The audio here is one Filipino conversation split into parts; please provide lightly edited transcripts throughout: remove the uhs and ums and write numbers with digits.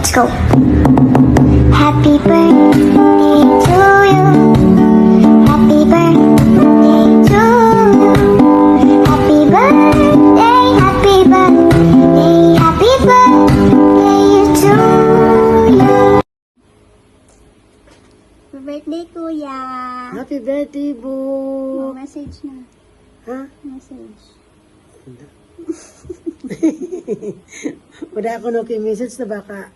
Let's go. Happy birthday to you. Happy birthday to you. Happy birthday, happy birthday, happy birthday to you. Happy birthday, Kuya. Happy birthday, Bo! Message na. Ha? Message. Wala ako no message na baka.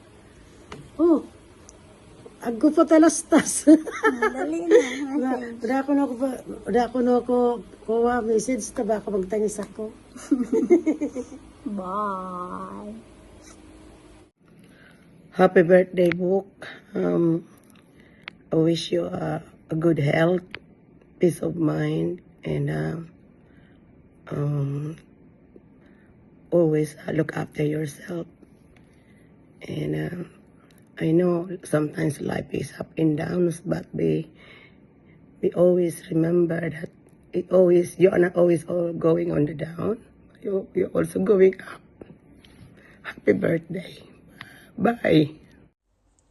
Oh, agko pa talastas. Dali na. Message. Wala ako no kuha message na baka magtangis ako. Bye. Happy birthday, Book. I wish you a good health, peace of mind, and always look after yourself. And I know sometimes life is up and downs, but we always remember that you are not always all going on the down. You're also going up. Happy birthday. Bye.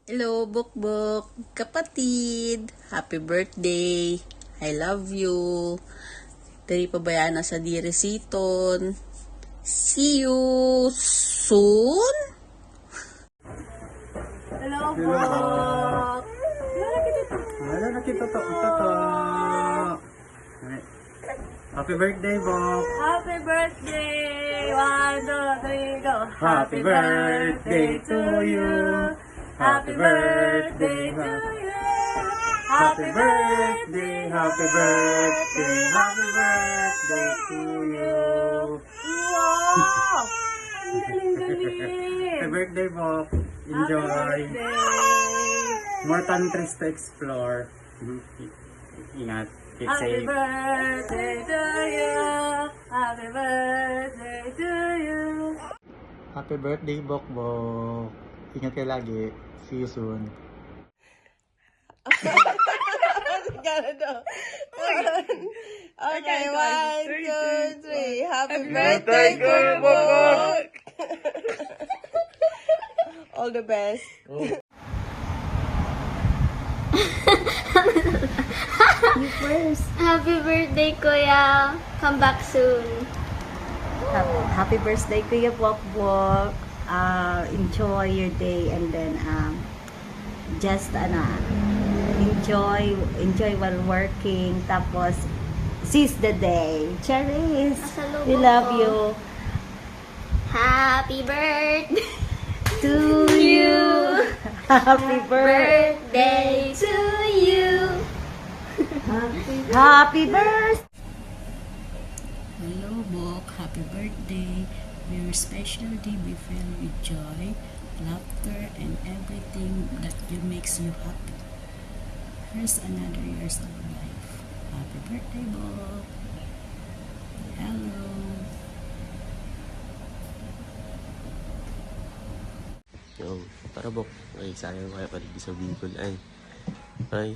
Hello, Bukbuk, kapatid. Happy birthday. I love you. Dari pabayaan na sa diresiton. See you soon. Hello, Buk. Wala na kita to. Happy birthday, Bob. Happy birthday. 1, 2, 3, go. Happy birthday to you. Happy birthday to you. Happy birthday, happy birthday, happy birthday to you. Wow! Ang galing-galing. Happy birthday, Bob. Enjoy. More countries to explore. Ingat. Keep Happy safe. birthday to you. Happy birthday to you. Happy birthday, Bok. Ingat kayo lagi. See you soon. Okay, 1, 2, 3. Happy birthday, Bok. All the best. You first. Happy birthday, Kuya. Come back soon. Happy birthday, Kuya Bok. Enjoy your day and then just enjoy while working. Tapos seize the day. Cherise, Nasalubong we love ko. you. Happy birthday To you. Happy birthday. birthday to you. Happy birthday. Hello, Bok. Happy birthday. May your special day be filled with joy, laughter, and everything that makes you happy. Here's another years of life. Happy birthday, Bok. Hello. Yo, para Bok. Ay, sayang kaya palig sa Bicol. Ay,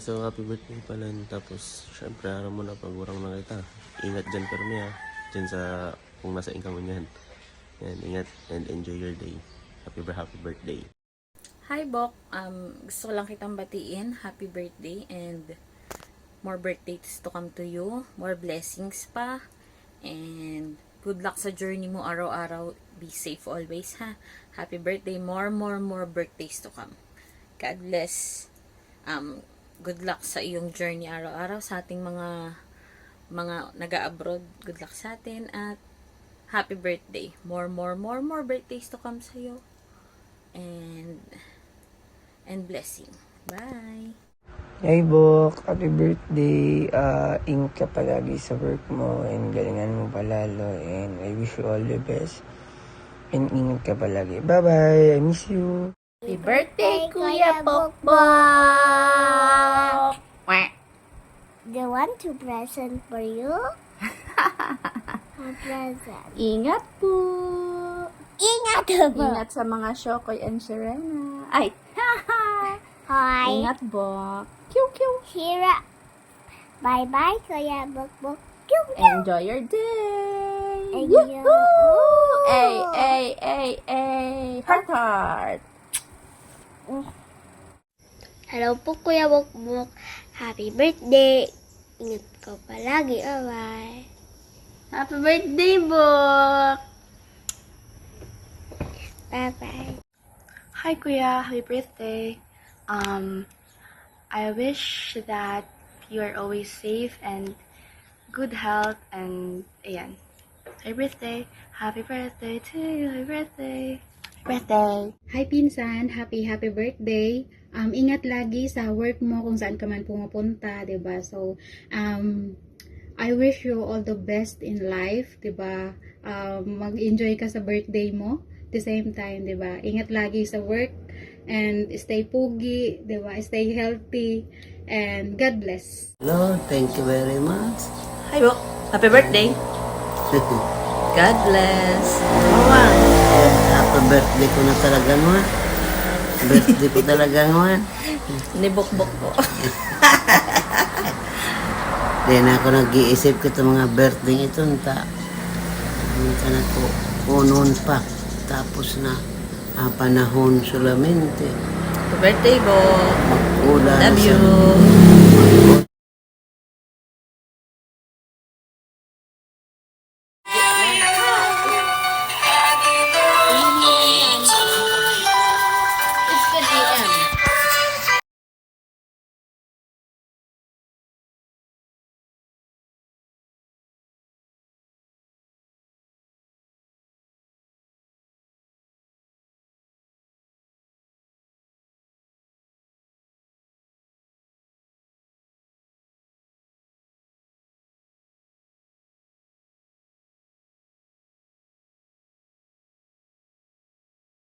so happy birthday pala. Tapos, syempre, aram mo na pag-urang na kita. Ingat dyan, Permi, ha. Dyan sa, kung nasa income mo yan. Yan, ingat and enjoy your day. Happy birthday. Hi, Bok. Gusto ko lang kitang batiin. Happy birthday and more birthdays to come to you. More blessings pa. And good luck sa journey mo araw-araw. Be safe always, ha. Happy birthday. More birthdays to come. God bless. Good luck sa iyong journey araw-araw sa ating mga nag-abroad. Good luck sa atin at happy birthday. More birthdays to come sa iyo. And blessing. Bye. Hey, Bok. Happy birthday. Ingat ka palagi sa work mo and galingan mo palalo and I wish you all the best. And ingat ka palagi. Bye-bye. I miss you. Happy birthday, Kuya Bokbok! The one to present for you. A present. Ingat po! Ingat po. Ingat sa mga Shokoy and Sirena. Ay! Hi. Ingat, Bok! Kiw! Hira. Bye-bye, Kuya Bokbok. Enjoy your day! Enjoy. Ay! Heart! Hello po, Kuya Bukbuk. Happy birthday. Ingat ka palagi. Bye-bye. Happy birthday, Buk. Bye-bye. Hi Kuya, happy birthday. I wish that you are always safe and good health and ayan. Happy birthday. Happy birthday to you. Happy birthday. Birthday. Hi Pinsan, happy birthday. Ingat lagi sa work mo kung saan ka man pumupunta, 'di ba? So, I wish you all the best in life, 'di ba? Mag-enjoy ka sa birthday mo. At the same time, 'di ba? Ingat lagi sa work and stay pugi, 'di ba? Stay healthy and God bless. Hello, thank you very much. Hi, Bok. Happy birthday. God bless. Mama. Happy birthday ko na talaga naman. Birthday ko talaga naman. Nibok-bok ko. Di na ako nag-iisip ko itong mga birthday ito. Nta na ko unon pa. Tapos na panahon solamente. Happy birthday, Bok. Ulan Love you. sa